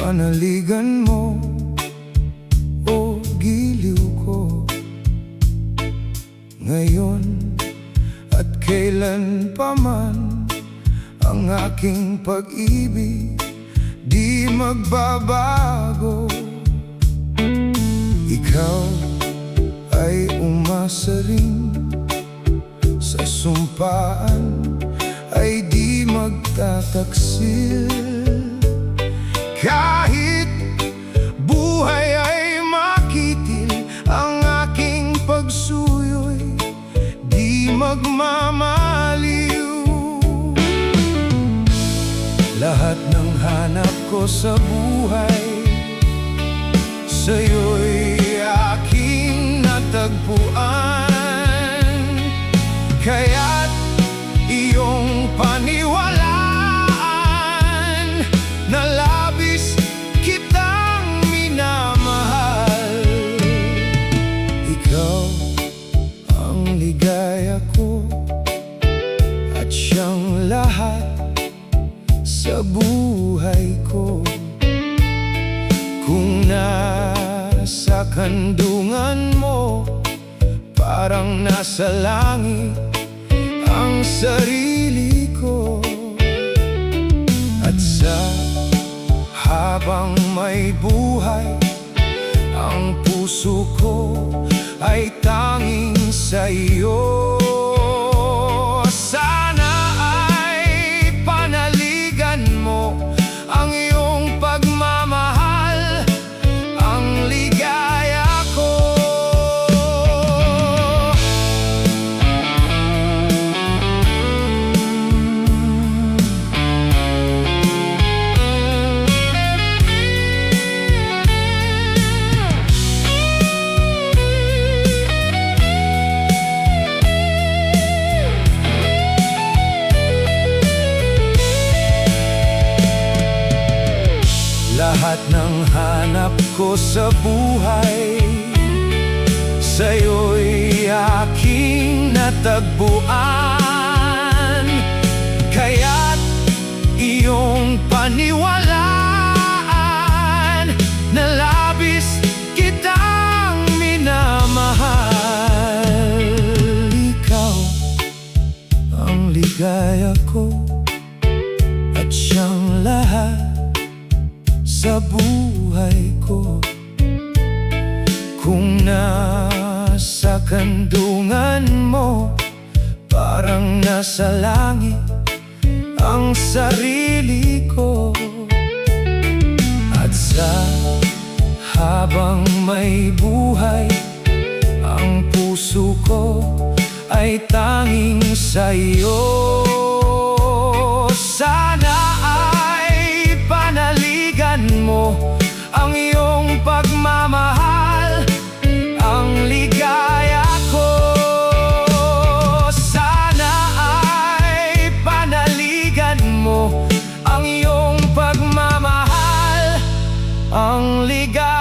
panaligan mo o giliw ko, ngayon at kailan pa man ang aking pag-ibig di magbabago. Ikaw ay umasa rin sa sumpaan ay di magtataksil. Kahit buhay ay makitil, ang aking pagsuyo'y di magmamaliw. Lahat ng hanap ko sa buhay sa'yo'y aking natagpuan, kaya't iyong paniwalaan na labis kitang minamahal. Ikaw ang ligaya ko at siyang lahat sa buhay ko. Kung nasa kandungan mo, parang nasa langit ang sarili ko. At sa habang may buhay, ang puso ko ay tanging sa iyo. Sana ay panaligan mo ang iyong pagmamahal, ang ligaya ko. Lahat ng hanap ko sa buhay sa'yo'y aking natagpuan, kaya't iyong paniwalaan na labis kitang minamahal. Ikaw ang ligaya ko at siyang lahat sa buhay ko. Kung nasa kandungan mo, parang nasa langit ang sarili ko. At sa habang may buhay, ang puso ko ay tanging sa iyo. Sana ay panaligan mo ang iyong pagmamahal, ang ligaya ko. Sana ay panaligan mo ang iyong pagmamahal, ang ligaya.